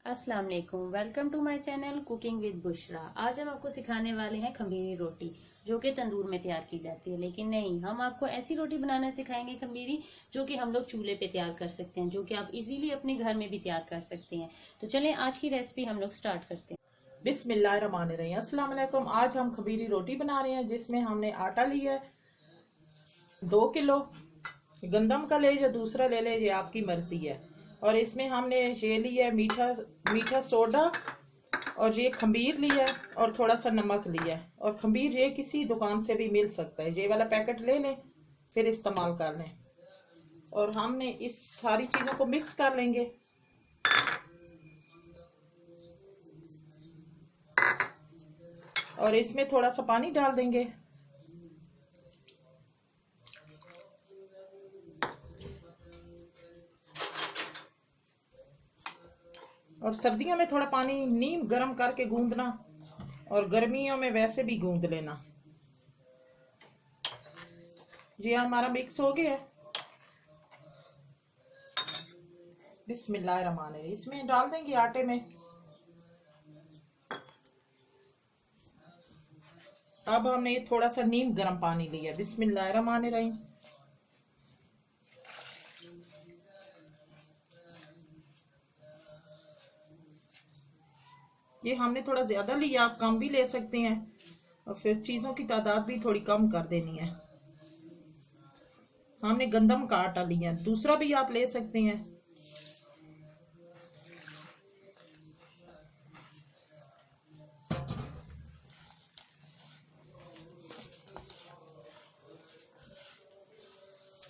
अस्सलाम वालेकुम। Welcome to my channel cooking with Bushra. आज हम आपको सिखाने वाले हैं खमीरी रोटी, जो कि तंदूर में तैयार की जाती है। लेकिन नहीं, हम आपको ऐसी रोटी बनाना सिखाएंगे खमीरी, जो कि हम लोग चूल्हे पे तैयार कर सकते हैं, जो कि आप इजीली अपने घर में भी तैयार कर सकते हैं। तो चलें आज की रेसिपी हम लोग स्टार्ट करते हैं। बिस्मिल्लाहिर्रहमानिर्रहीम। अस्सलाम वालेकुम। आज हम खमीरी रोटी बना रहे हैं, जिसमें हमने आटा लिया है 2 किलो। गंदम का ले या दूसरा ले ले, ये आपकी मर्जी है। और इसमें हमने ये लिया है मीठा सोडा, और ये खमीर लिया है, और थोड़ा सा नमक लिया है। और खमीर ये किसी दुकान से भी मिल सकता है, ये वाला पैकेट ले लें, फिर इस्तेमाल कर लें। और हमने इस सारी चीज़ों को मिक्स कर लेंगे। और इसमें थोड़ा सा पानी डाल देंगे। और सर्दियों में थोड़ा पानी नीम गर्म करके गूंदना, और गर्मियों में वैसे भी गूंद लेना। जी हमारा मिक्स हो गया है। बिस्मिल्लाहिर्रहमानिर्रहीम। इसमें डाल देंगे आटे में। अब हमने थोड़ा सा नीम गर्म पानी लिया। बिस्मिल्लाहिर्रहमानिर्रहीम। ये हमने थोड़ा ज्यादा लिया, आप कम भी ले सकते हैं, और फिर चीजों की तादाद भी थोड़ी कम कर देनी है। हमने गंदम का आटा लिया, दूसरा भी आप ले सकते हैं।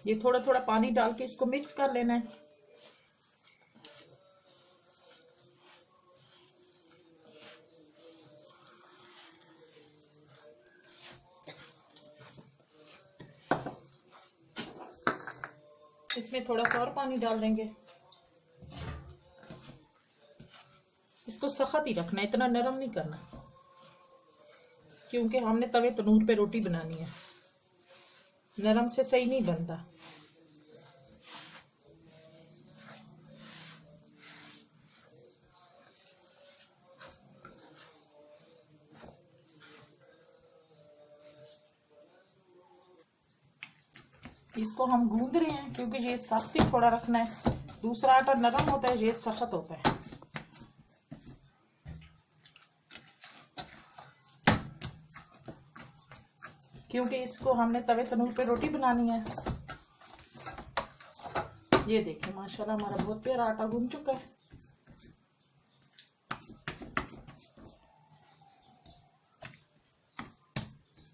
ये थोड़ा थोड़ा पानी डाल के इसको मिक्स कर लेना है। इसमें थोड़ा सा और पानी डाल देंगे। इसको सख्त ही रखना है, इतना नरम नहीं करना, क्योंकि हमने तवे तनूर पे रोटी बनानी है। नरम से सही नहीं बनता। इसको हम गूंद रहे हैं, क्योंकि ये सख्त ही थोड़ा रखना है। दूसरा आटा नरम होता है, ये सख्त होता है। क्योंकि इसको हमने तवे तनूर पे रोटी बनानी है। ये देखिए माशाल्लाह हमारा बहुत प्यारा आटा गूंद चुका है।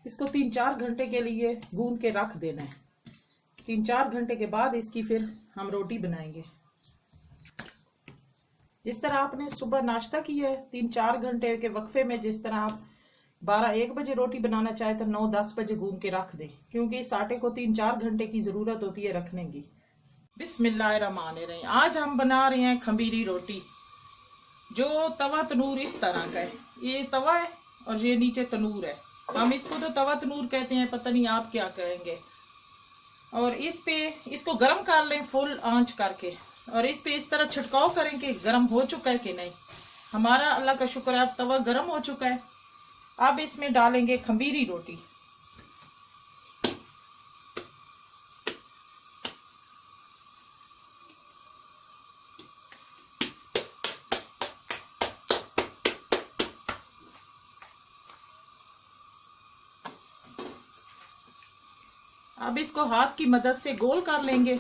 इसको 3-4 घंटे के लिए गूंद के रख देना है। 3-4 घंटे के बाद इसकी फिर हम रोटी बनाएंगे। जिस तरह आपने सुबह नाश्ता किया है, 3-4 घंटे के वक्फे में, जिस तरह आप 12-1 बजे रोटी बनाना चाहे तो 9-10 बजे गूंद के रख दें, क्योंकि इस आटे को 3-4 घंटे की जरूरत होती है रखने की। बिस्मिल्लाहिर्रहमानिर्रहीम। आज हम बना रहे हैं खमीरी रोटी, जो तवा तनूर इस तरह का है। ये तवा है और ये नीचे तनूर है। हम इसको तो तवा तनूर कहते हैं, पता नहीं आप क्या कहेंगे। और इस पे इसको गर्म कर लें फुल आंच करके, और इस पे इस तरह छिड़काव करें कि गर्म हो चुका है कि नहीं। हमारा अल्लाह का शुक्र है अब तवा गर्म हो चुका है। अब इसमें डालेंगे खमीरी रोटी। अब इसको हाथ की मदद से गोल कर लेंगे।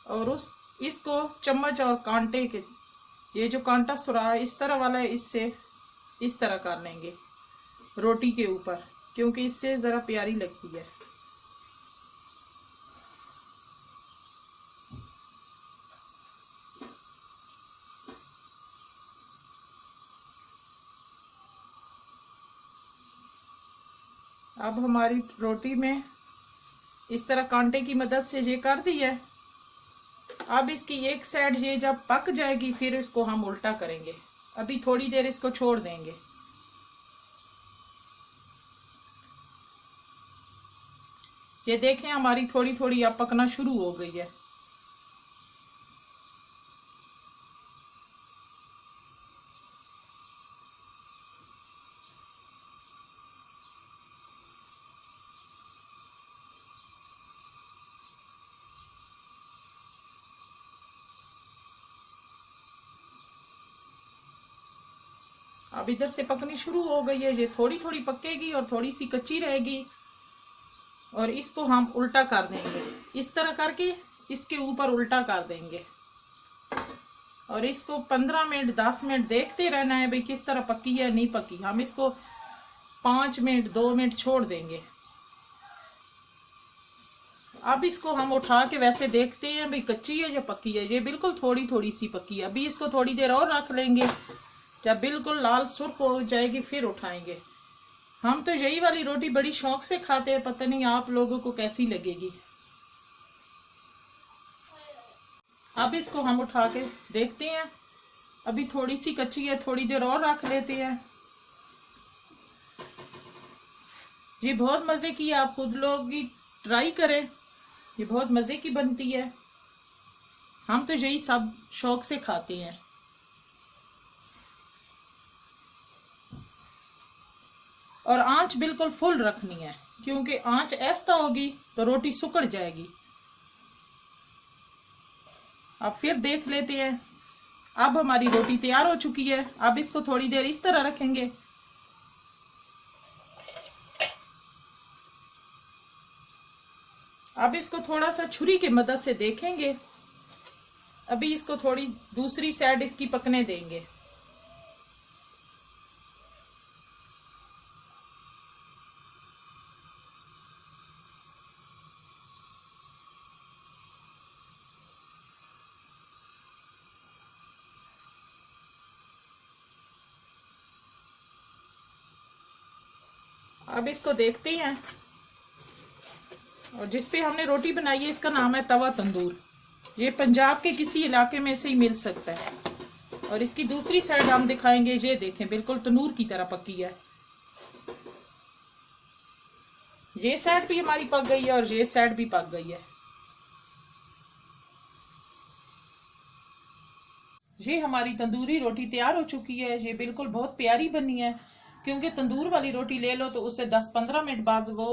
और इसको चम्मच और कांटे के, ये जो कांटा सुराख है इस तरह वाला है, इससे इस तरह कर लेंगे रोटी के ऊपर, क्योंकि इससे जरा प्यारी लगती है। अब हमारी रोटी में इस तरह कांटे की मदद से ये कर दी है। अब इसकी एक साइड ये जब पक जाएगी, फिर इसको हम उल्टा करेंगे। अभी थोड़ी देर इसको छोड़ देंगे। ये देखें हमारी थोड़ी थोड़ी अब पकना शुरू हो गई है। अब इधर से पकनी शुरू हो गई है। ये थोड़ी थोड़ी पकेगी और थोड़ी सी कच्ची रहेगी और इसको हम उल्टा कर देंगे। इस तरह करके इसके ऊपर उल्टा कर देंगे और इसको 15 मिनट 10 मिनट देखते रहना है भाई किस तरह पकी है नहीं पकी। हम इसको 5 मिनट 2 मिनट छोड़ देंगे। अब इसको हम उठा के वैसे देखते हैं भाई कच्ची है या पकी है। ये बिल्कुल थोड़ी थोड़ी सी पकी है। अभी इसको थोड़ी देर और रख लेंगे, जब बिल्कुल लाल सुर्ख हो जाएगी फिर उठाएंगे। हम तो यही वाली रोटी बड़ी शौक से खाते हैं, पता नहीं आप लोगों को कैसी लगेगी। अब इसको हम उठा के देखते हैं। अभी थोड़ी सी कच्ची है, थोड़ी देर और रख लेते हैं। ये बहुत मजे की है, आप खुद लोग ही ट्राई करें, ये बहुत मजे की बनती है। हम तो यही सब शौक से खाते हैं। और आंच बिल्कुल फुल रखनी है, क्योंकि आंच ऐसा होगी तो रोटी सुकड़ जाएगी। अब फिर देख लेते हैं। अब हमारी रोटी तैयार हो चुकी है। अब इसको थोड़ी देर इस तरह रखेंगे। अब इसको थोड़ा सा छुरी की मदद से देखेंगे। अभी इसको थोड़ी दूसरी साइड इसकी पकने देंगे। अब इसको देखते हैं। और जिस पे हमने रोटी बनाई है इसका नाम है तवा तंदूर। ये पंजाब के किसी इलाके में से ही मिल सकता है। और इसकी दूसरी साइड हम दिखाएंगे। ये देखें बिल्कुल तंदूर की तरह पकी है। ये साइड भी हमारी पक गई है और ये साइड भी पक गई है। ये हमारी तंदूरी रोटी तैयार हो चुकी है। ये बिल्कुल बहुत प्यारी बनी है, क्योंकि तंदूर वाली रोटी ले लो तो उससे 10-15 मिनट बाद वो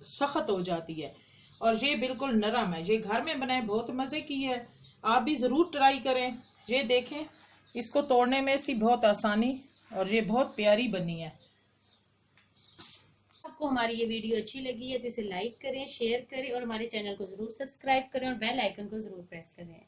सख्त हो जाती है और ये बिल्कुल नरम है। ये घर में बनाए बहुत मज़े की है, आप भी ज़रूर ट्राई करें। ये देखें इसको तोड़ने में सी बहुत आसानी और ये बहुत प्यारी बनी है। आपको हमारी ये वीडियो अच्छी लगी है तो इसे लाइक करें, शेयर करें और हमारे चैनल को जरूर सब्सक्राइब करें और बेल आइकन को जरूर प्रेस करें।